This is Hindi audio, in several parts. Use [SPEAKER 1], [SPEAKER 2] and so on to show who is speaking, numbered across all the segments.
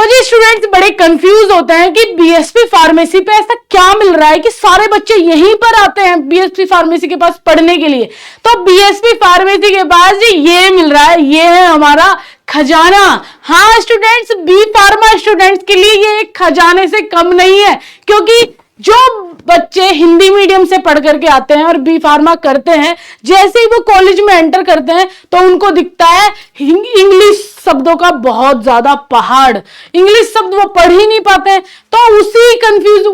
[SPEAKER 1] तो जी स्टूडेंट्स बड़े कंफ्यूज होते हैं कि बीएसपी फार्मेसी पे ऐसा क्या मिल रहा है कि सारे बच्चे यहीं पर आते हैं बीएसपी फार्मेसी के पास पढ़ने के लिए। तो बीएसपी फार्मेसी के पास जी ये मिल रहा है, ये है हमारा खजाना। हाँ स्टूडेंट्स, बी फार्मा स्टूडेंट्स के लिए ये एक खजाने से कम नहीं है, क्योंकि जो बच्चे हिंदी मीडियम से पढ़ करके आते हैं और बी फार्मा करते हैं, जैसे ही वो कॉलेज में एंटर करते हैं तो उनको दिखता है इंग्लिश शब्दों का बहुत ज्यादा पहाड़, इंग्लिश शब्द वो पढ़ ही नहीं पाते हैं। तो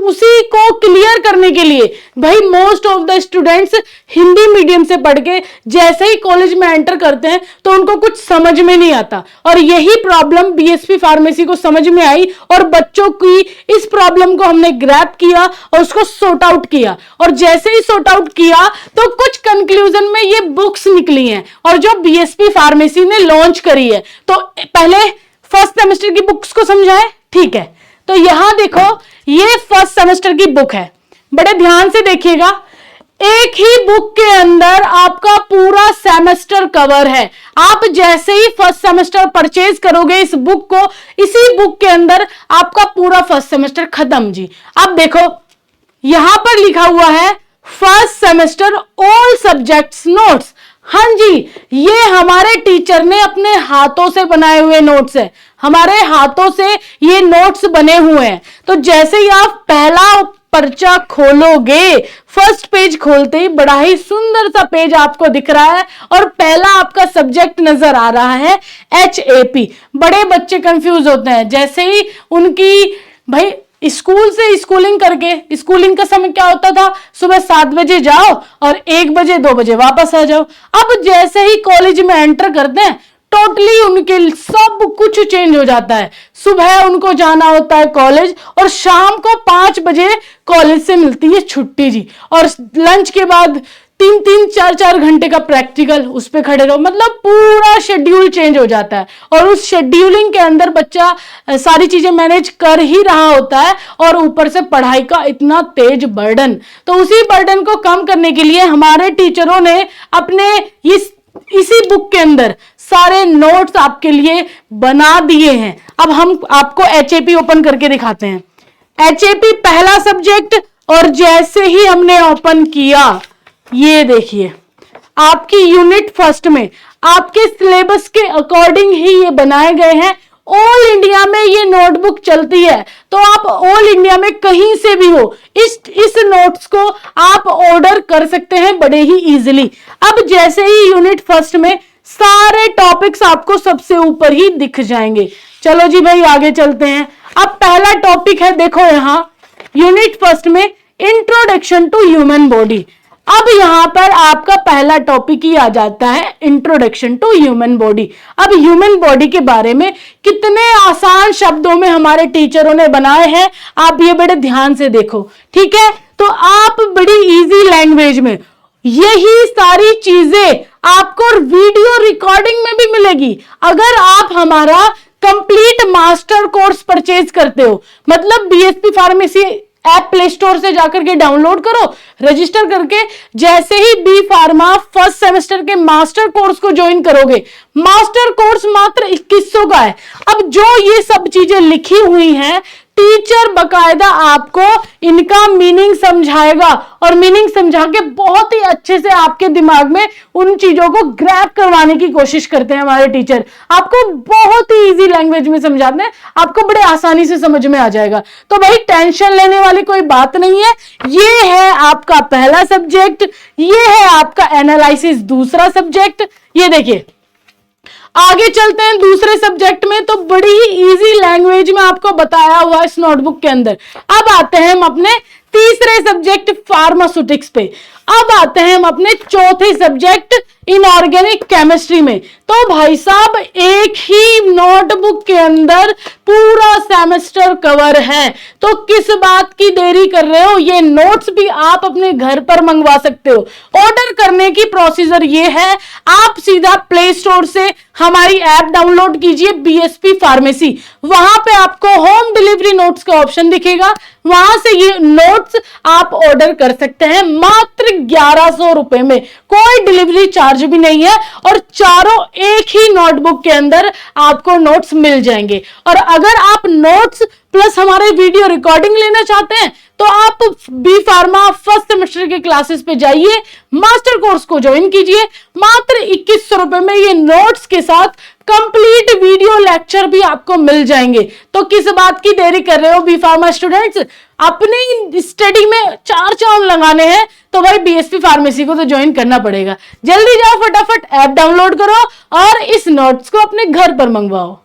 [SPEAKER 1] उसी को क्लियर करने के लिए भाई most of the students Hindi medium से पढ़ के जैसे ही कॉलेज में एंटर करते हैं तो उनको कुछ समझ में नहीं आता, और यही प्रॉब्लम बीएसपी फार्मेसी को समझ में आई और बच्चों की इस प्रॉब्लम को हमने ग्रैप किया और उसको सॉर्ट आउट किया। और जैसे ही सॉर्ट आउट किया तो कुछ कंक्लूजन में ये बुक्स निकली हैं और जो बीएसपी फार्मेसी ने लॉन्च करी है। तो पहले फर्स्ट सेमेस्टर की बुक्स को समझाएं, ठीक है। तो यहां देखो, ये फर्स्ट सेमेस्टर की बुक है, बड़े ध्यान से देखिएगा। एक ही बुक के अंदर आपका पूरा सेमेस्टर कवर है। आप जैसे ही फर्स्ट सेमेस्टर परचेज करोगे इस बुक को, इसी बुक के अंदर आपका पूरा फर्स्ट सेमेस्टर खत्म जी। अब देखो यहां पर लिखा हुआ है first semester all subjects notes. हाँ जी, ये हमारे टीचर ने अपने हाथों से बनाए हुए नोट्स है, हमारे हाथों से ये नोट्स बने हुए हैं। तो जैसे ही आप पहला पर्चा खोलोगे, फर्स्ट पेज खोलते ही बड़ा ही सुंदर सा पेज आपको दिख रहा है और पहला आपका सब्जेक्ट नजर आ रहा है HAP। बड़े बच्चे कंफ्यूज होते हैं, जैसे ही उनकी भाई स्कूल से स्कूलिंग करके, स्कूलिंग का समय क्या होता था, सुबह 7 बजे जाओ और 1 बजे 2 बजे वापस आ जाओ। अब जैसे ही कॉलेज में एंटर करते हैं टोटली उनके सब कुछ चेंज हो जाता है। सुबह उनको जाना होता है कॉलेज और शाम को 5 बजे कॉलेज से मिलती है छुट्टी जी, और लंच के बाद 3-3, 4-4 घंटे का प्रैक्टिकल, उस पे खड़े रहो। मतलब पूरा शेड्यूल चेंज हो जाता है और उस शेड्यूलिंग के अंदर बच्चा सारी चीजें मैनेज कर ही रहा होता है और ऊपर से पढ़ाई का इतना तेज बर्डन। तो उसी बर्डन को कम करने के लिए हमारे टीचरों ने अपने इसी बुक के अंदर सारे नोट्स आपके लिए बना दिए हैं। अब हम आपको HAP ओपन करके दिखाते हैं। HAP पहला सब्जेक्ट, और जैसे ही हमने ओपन किया ये देखिए आपकी यूनिट फर्स्ट में आपके सिलेबस के अकॉर्डिंग ही ये बनाए गए हैं। ऑल इंडिया में ये नोटबुक चलती है, तो आप ऑल इंडिया में कहीं से भी हो इस नोट्स को आप ऑर्डर कर सकते हैं बड़े ही इजीली। अब जैसे ही यूनिट फर्स्ट में सारे टॉपिक्स आपको सबसे ऊपर ही दिख जाएंगे। चलो जी भाई आगे चलते हैं। अब पहला टॉपिक है, देखो यहां यूनिट फर्स्ट में इंट्रोडक्शन टू ह्यूमन बॉडी। अब यहां पर आपका पहला टॉपिक ही आ जाता है इंट्रोडक्शन टू ह्यूमन बॉडी। अब ह्यूमन बॉडी के बारे में कितने आसान शब्दों में हमारे टीचरों ने बनाए हैं, आप ये बड़े ध्यान से देखो, ठीक है। तो आप बड़ी इजी लैंग्वेज में यही सारी चीजें आपको वीडियो रिकॉर्डिंग में भी मिलेगी। अगर आप हमारा कंप्लीट मास्टर कोर्स परचेज करते हो, मतलब BSP pharmacy app play store से जाकर के डाउनलोड करो, रजिस्टर करके जैसे ही बी फार्मा फर्स्ट सेमेस्टर के मास्टर कोर्स को ज्वाइन करोगे, मास्टर कोर्स मात्र 2100 का है। अब जो ये सब चीजें लिखी हुई हैं, टीचर बकायदा आपको इनका मीनिंग समझाएगा और मीनिंग समझा के बहुत ही अच्छे से आपके दिमाग में उन चीजों को ग्रैब करवाने की कोशिश करते हैं हमारे टीचर। आपको बहुत ही इजी लैंग्वेज में समझाते हैं, आपको बड़े आसानी से समझ में आ जाएगा। तो भाई टेंशन लेने वाली कोई बात नहीं है। ये है आपका पहला सब्जेक्ट, ये है आपका एनालिसिस दूसरा सब्जेक्ट। ये देखिए आगे चलते हैं दूसरे सब्जेक्ट में, तो बड़ी ही इजी लैंग्वेज में आपको बताया हुआ इस नोटबुक के अंदर। अब आते हैं हम अपने तीसरे सब्जेक्ट फार्मास्यूटिक्स पे। अब आते हैं हम अपने चौथे सब्जेक्ट इनऑर्गेनिक केमिस्ट्री में। तो भाई साहब एक ही नोटबुक के अंदर पूरा सेमेस्टर कवर है, तो किस बात की देरी कर रहे हो। ये नोट्स भी आप अपने घर पर मंगवा सकते हो। ऑर्डर करने की प्रोसीजर ये है, आप सीधा प्ले स्टोर से हमारी ऐप डाउनलोड कीजिए बीएसपी फार्मेसी, वहां पे आपको होम डिलीवरी नोट्स का ऑप्शन दिखेगा, वहां से ये नोट्स आप ऑर्डर कर सकते हैं मात्र 1100 रुपए में। कोई डिलीवरी चार्ज भी नहीं है और चारों एक ही नोटबुक के अंदर आपको नोट्स मिल जाएंगे। और अगर आप नोट्स प्लस हमारे वीडियो रिकॉर्डिंग लेना चाहते हैं तो आप बी फार्मा फर्स्ट सेमेस्टर के क्लासेस पे जाइए, मास्टर कोर्स को ज्वाइन कीजिए। मात्र 2100 रुपए में ये नोट्स के साथ कंप्लीट वीडियो लेक्चर भी आपको मिल जाएंगे। तो किस बात की देरी कर रहे हो बी फार्मा स्टूडेंट्स? अपनी स्टडी में 4 चांद लगाने हैं तो भाई बीएसपी फार्मेसी को तो ज्वाइन करना पड़ेगा। जल्दी जाओ, फटाफट ऐप डाउनलोड करो और इस नोट्स को अपने घर पर मंगवाओ।